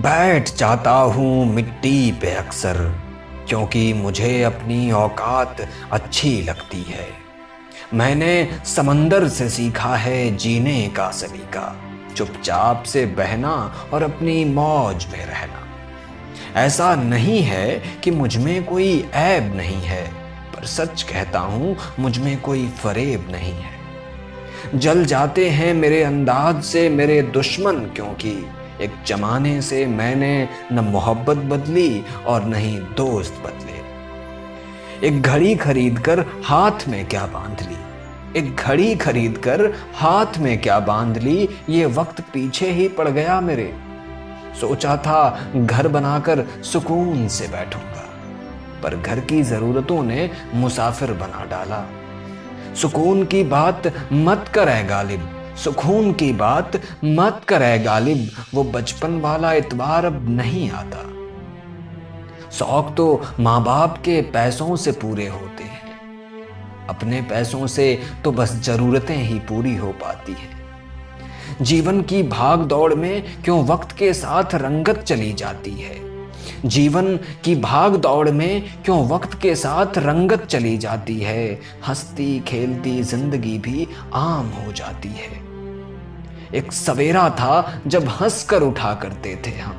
बैठ जाता हूँ मिट्टी पे अक्सर, क्योंकि मुझे अपनी औकात अच्छी लगती है। मैंने समंदर से सीखा है जीने का सलीका, चुपचाप से बहना और अपनी मौज में रहना। ऐसा नहीं है कि मुझ में कोई ऐब नहीं है, पर सच कहता हूँ मुझ में कोई फरेब नहीं है। जल जाते हैं मेरे अंदाज से मेरे दुश्मन, क्योंकि एक जमाने से मैंने न मोहब्बत बदली और न ही दोस्त बदले। एक घड़ी खरीद कर हाथ में क्या बांध ली, एक घड़ी खरीद कर हाथ में क्या बांध ली, ये वक्त पीछे ही पड़ गया मेरे। सोचा था घर बनाकर सुकून से बैठूंगा, पर घर की जरूरतों ने मुसाफिर बना डाला। सुकून की बात मत करे गालिब, सुकून की बात मत करे गालिब, वो बचपन वाला इतबार अब नहीं आता। शौक तो माँ बाप के पैसों से पूरे होते हैं, अपने पैसों से तो बस जरूरतें ही पूरी हो पाती हैं। जीवन की भाग दौड़ में क्यों वक्त के साथ रंगत चली जाती है, जीवन की भाग दौड़ में क्यों वक्त के साथ रंगत चली जाती है। हंसती खेलती जिंदगी भी आम हो जाती है। एक सवेरा था जब हंस कर उठा करते थे हम,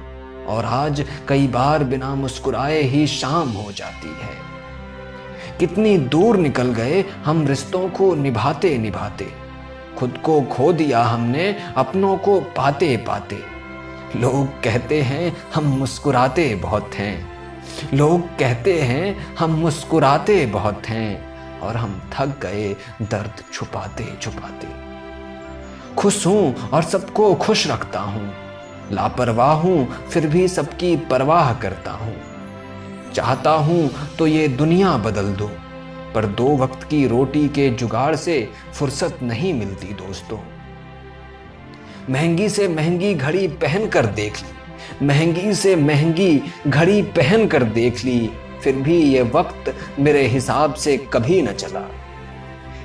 और आज कई बार बिना मुस्कुराए ही शाम हो जाती है। कितनी दूर निकल गए हम रिश्तों को निभाते निभाते, खुद को खो दिया हमने अपनों को पाते पाते। लोग कहते हैं हम मुस्कुराते बहुत हैं, लोग कहते हैं हम मुस्कुराते बहुत हैं, और हम थक गए दर्द छुपाते छुपाते। खुश हूं और सबको खुश रखता हूं, लापरवाह हूं फिर भी सबकी परवाह करता हूं। चाहता हूं तो ये दुनिया बदल दूं, पर दो वक्त की रोटी के जुगाड़ से फुर्सत नहीं मिलती दोस्तों। महंगी से महंगी घड़ी पहन कर देख ली, महंगी से महंगी घड़ी पहन कर देख ली, फिर भी ये वक्त मेरे हिसाब से कभी न चला।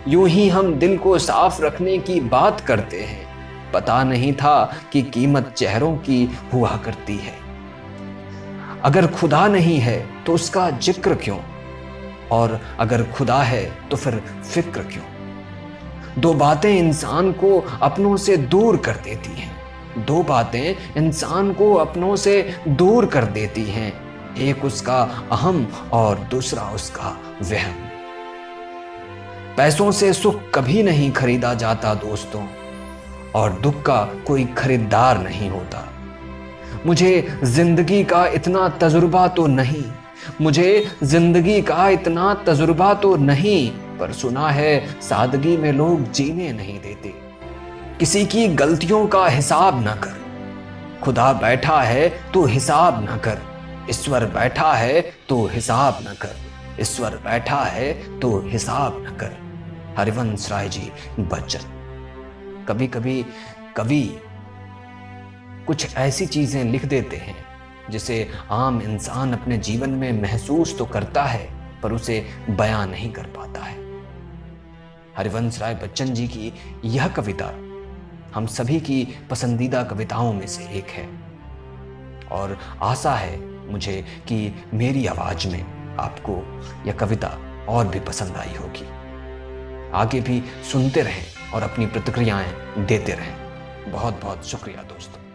यूं ही हम दिल को साफ रखने की बात करते हैं, पता नहीं था कि कीमत चेहरों की हुआ करती है। अगर खुदा नहीं है तो उसका जिक्र क्यों, और अगर खुदा है तो फिर फिक्र क्यों। दो बातें इंसान को अपनों से दूर कर देती हैं, दो बातें इंसान को अपनों से दूर कर देती हैं, एक उसका अहम और दूसरा उसका वहम। पैसों से सुख कभी नहीं खरीदा जाता दोस्तों, और दुख का कोई खरीदार नहीं होता। मुझे जिंदगी का इतना तजुर्बा तो नहीं, मुझे जिंदगी का इतना तजुर्बा तो नहीं, पर सुना है सादगी में लोग जीने नहीं देते। किसी की गलतियों का हिसाब न कर, खुदा बैठा है तो हिसाब न कर, ईश्वर बैठा है तो हिसाब न कर, ईश्वर बैठा है तो हिसाब न कर। हरिवंश राय जी बच्चन। कभी कभी कवि कुछ ऐसी चीजें लिख देते हैं जिसे आम इंसान अपने जीवन में महसूस तो करता है, पर उसे बयां नहीं कर पाता है। हरिवंश राय बच्चन जी की यह कविता हम सभी की पसंदीदा कविताओं में से एक है, और आशा है मुझे कि मेरी आवाज में आपको यह कविता और भी पसंद आई होगी। आगे भी सुनते रहें और अपनी प्रतिक्रियाएं देते रहें। बहुत बहुत शुक्रिया दोस्तों।